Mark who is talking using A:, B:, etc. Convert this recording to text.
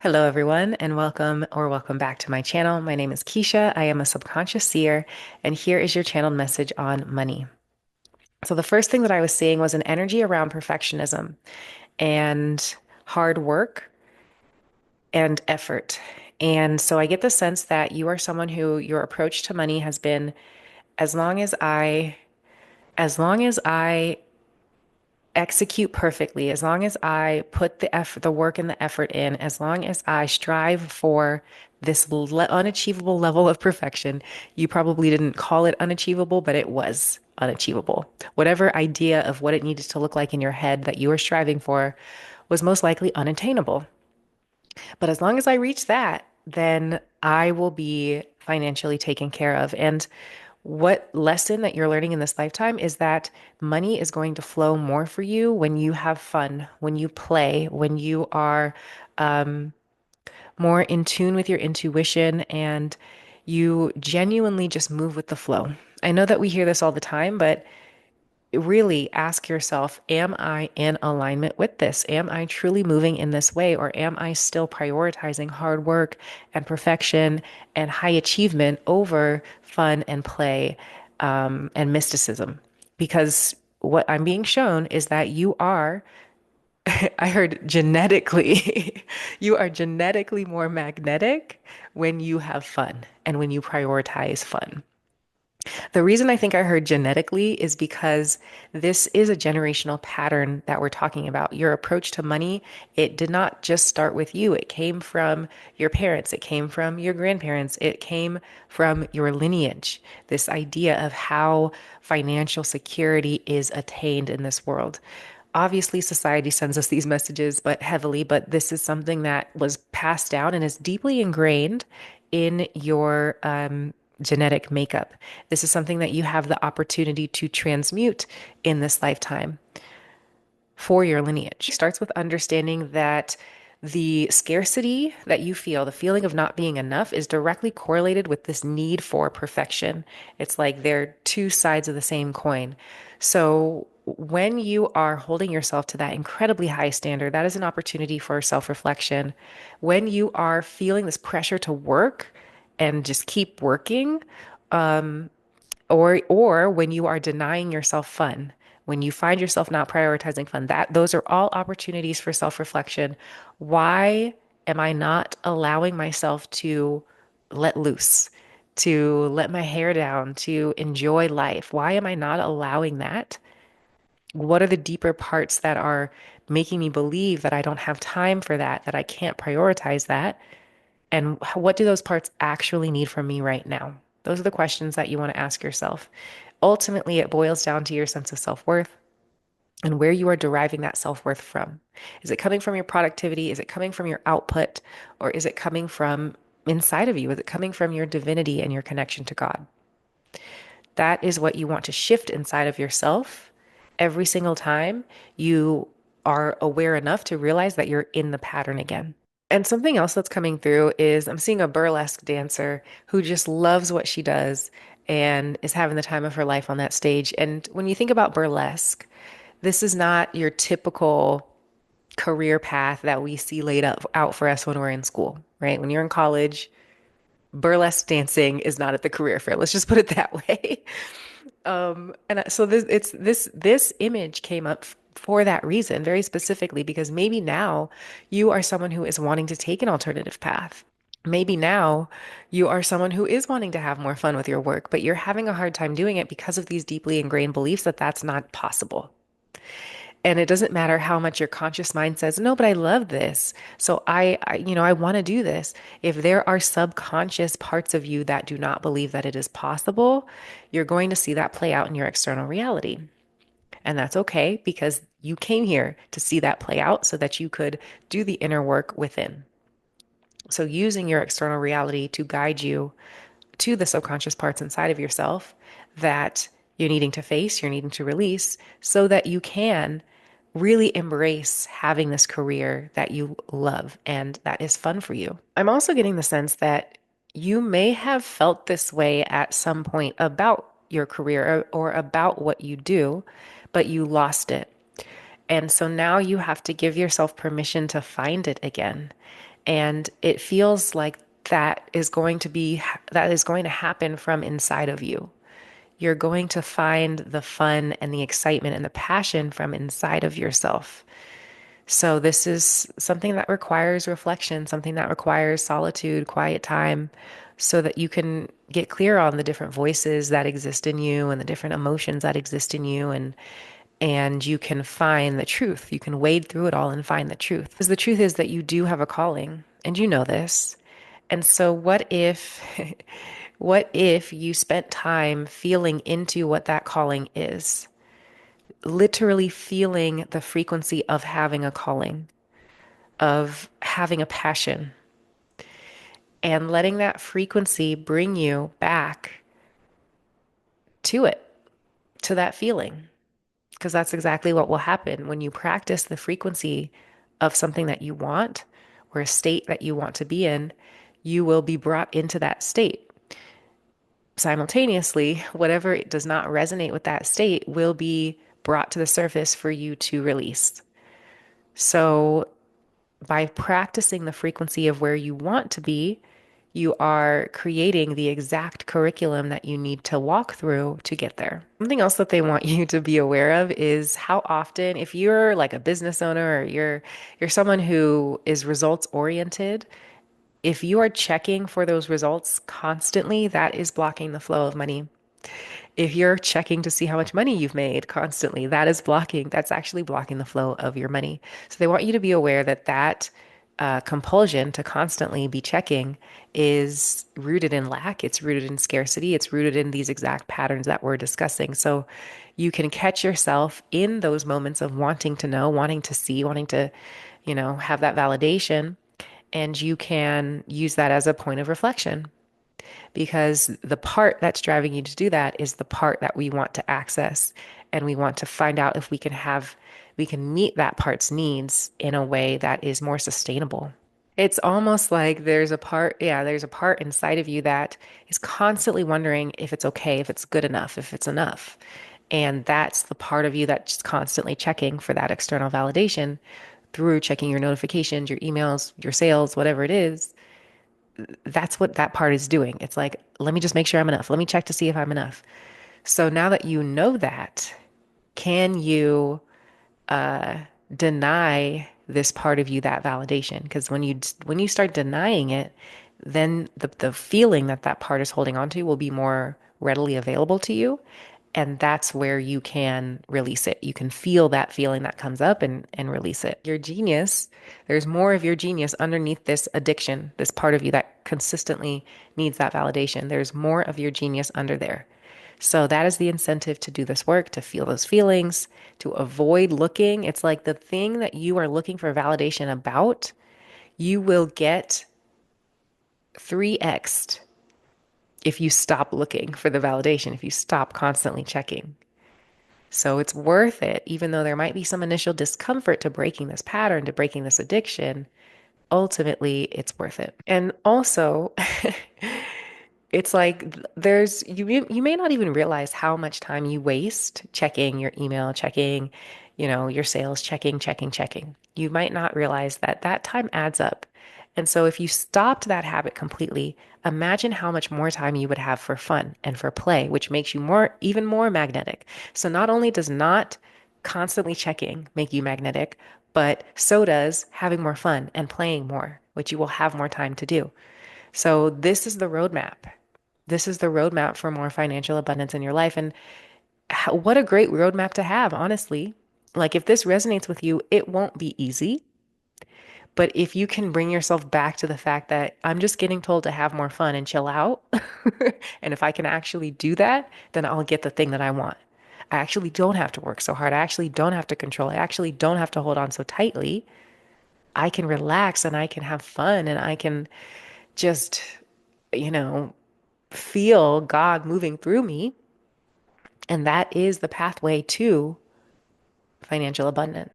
A: Hello, everyone, and welcome back to my channel. My name is Keisha. I am a subconscious seer, and here is your channeled message on money. So, the first thing that I was seeing was an energy around perfectionism and hard work and effort. And so, I get the sense that you are someone who your approach to money has been as long as I, as long as I execute perfectly, as long as I put the effort, the work and the effort in, as long as I strive for this unachievable level of perfection, you probably didn't call it unachievable, but it was unachievable. Whatever idea of what it needed to look like in your head that you were striving for was most likely unattainable. But as long as I reach that, then I will be financially taken care of. And what lesson that you're learning in this lifetime is that money is going to flow more for you when you have fun, when you play, when you are more in tune with your intuition and you genuinely just move with the flow. I know that we hear this all the time, but really ask yourself, am I in alignment with this? Am I truly moving in this way? Or am I still prioritizing hard work and perfection and high achievement over fun and play, and mysticism? Because what I'm being shown is that you are, I heard genetically, you are genetically more magnetic when you have fun and when you prioritize fun. The reason I think I heard genetically is because this is a generational pattern that we're talking about. Your approach to money, it did not just start with you. It came from your parents, it came from your grandparents, it came from your lineage. This idea of how financial security is attained in this world. Obviously, society sends us these messages, but heavily, but this is something that was passed down and is deeply ingrained in your genetic makeup. This is something that you have the opportunity to transmute in this lifetime for your lineage. It starts with understanding that the scarcity that you feel, the feeling of not being enough, is directly correlated with this need for perfection. It's like they're two sides of the same coin. So when you are holding yourself to that incredibly high standard, that is an opportunity for self-reflection. When you are feeling this pressure to work and just keep working, or when you are denying yourself fun, when you find yourself not prioritizing fun, that those are all opportunities for self-reflection. Why am I not allowing myself to let loose, to let my hair down, to enjoy life? Why am I not allowing that? What are the deeper parts that are making me believe that I don't have time for that, that I can't prioritize that? And what do those parts actually need from me right now? Those are the questions that you want to ask yourself. Ultimately, it boils down to your sense of self-worth and where you are deriving that self-worth from. Is it coming from your productivity? Is it coming from your output? Or is it coming from inside of you? Is it coming from your divinity and your connection to God? That is what you want to shift inside of yourself every single time you are aware enough to realize that you're in the pattern again. And something else that's coming through is I'm seeing a burlesque dancer who just loves what she does and is having the time of her life on that stage. And when you think about burlesque, this is not your typical career path that we see laid out for us when we're in school, right? When you're in college, burlesque dancing is not at the career fair. Let's just put it that way. So this image came up for that reason, very specifically, because maybe now you are someone who is wanting to take an alternative path. Maybe now you are someone who is wanting to have more fun with your work, but you're having a hard time doing it because of these deeply ingrained beliefs that that's not possible. And it doesn't matter how much your conscious mind says, no, but I love this. So I want to do this. If there are subconscious parts of you that do not believe that it is possible, you're going to see that play out in your external reality. And that's okay because you came here to see that play out so that you could do the inner work within. So using your external reality to guide you to the subconscious parts inside of yourself that you're needing to face, you're needing to release, so that you can really embrace having this career that you love and that is fun for you. I'm also getting the sense that you may have felt this way at some point about your career or about what you do, but you lost it. And so now you have to give yourself permission to find it again. And it feels like that is going to happen from inside of you. You're going to find the fun and the excitement and the passion from inside of yourself. So this is something that requires reflection, something that requires solitude, quiet time, so that you can get clear on the different voices that exist in you and the different emotions that exist in you, and you can find the truth. You can wade through it all and find the truth. Because the truth is that you do have a calling, and you know this. And so what if what if you spent time feeling into what that calling is? Literally feeling the frequency of having a calling, of having a passion, and letting that frequency bring you back to it, to that feeling. Because that's exactly what will happen when you practice the frequency of something that you want or a state that you want to be in. You will be brought into that state. Simultaneously, whatever does not resonate with that state will be brought to the surface for you to release. So, by practicing the frequency of where you want to be, you are creating the exact curriculum that you need to walk through to get there. Something else that they want you to be aware of is how often, if you're like a business owner or you're someone who is results oriented, if you are checking for those results constantly, that is blocking the flow of money. If you're checking to see how much money you've made constantly, that's actually blocking the flow of your money. So they want you to be aware that compulsion to constantly be checking is rooted in lack. It's rooted in scarcity. It's rooted in these exact patterns that we're discussing. So you can catch yourself in those moments of wanting to know, wanting to see, wanting to, have that validation. And you can use that as a point of reflection because the part that's driving you to do that is the part that we want to access, and we want to find out if we can meet that part's needs in a way that is more sustainable. It's almost like there's a part inside of you that is constantly wondering if it's okay, if it's good enough, if it's enough. And that's the part of you that's just constantly checking for that external validation through checking your notifications, your emails, your sales, whatever it is. That's what that part is doing. It's like, let me just make sure I'm enough. Let me check to see if I'm enough. So now that you know that, can you deny this part of you that validation? Because when you start denying it, then the feeling that that part is holding on to will be more readily available to you. And that's where you can release it. You can feel that feeling that comes up and release it. Your genius, there's more of your genius underneath this addiction, this part of you that consistently needs that validation. There's more of your genius under there. So that is the incentive to do this work, to feel those feelings, to avoid looking. It's like the thing that you are looking for validation about, you will get 3x'd if you stop looking for the validation, if you stop constantly checking. So it's worth it, even though there might be some initial discomfort to breaking this pattern, to breaking this addiction. Ultimately, it's worth it. And also, it's like you may not even realize how much time you waste checking your email, checking, your sales, checking. You might not realize that that time adds up. And so if you stopped that habit completely, imagine how much more time you would have for fun and for play, which makes you even more magnetic. So not only does not constantly checking make you magnetic, but so does having more fun and playing more, which you will have more time to do. So this is the roadmap. This is the roadmap for more financial abundance in your life. And what a great roadmap to have, honestly. Like, if this resonates with you, it won't be easy. But if you can bring yourself back to the fact that I'm just getting told to have more fun and chill out, and if I can actually do that, then I'll get the thing that I want. I actually don't have to work so hard. I actually don't have to control. I actually don't have to hold on so tightly. I can relax and I can have fun and I can just, you know, feel God moving through me. And that is the pathway to financial abundance.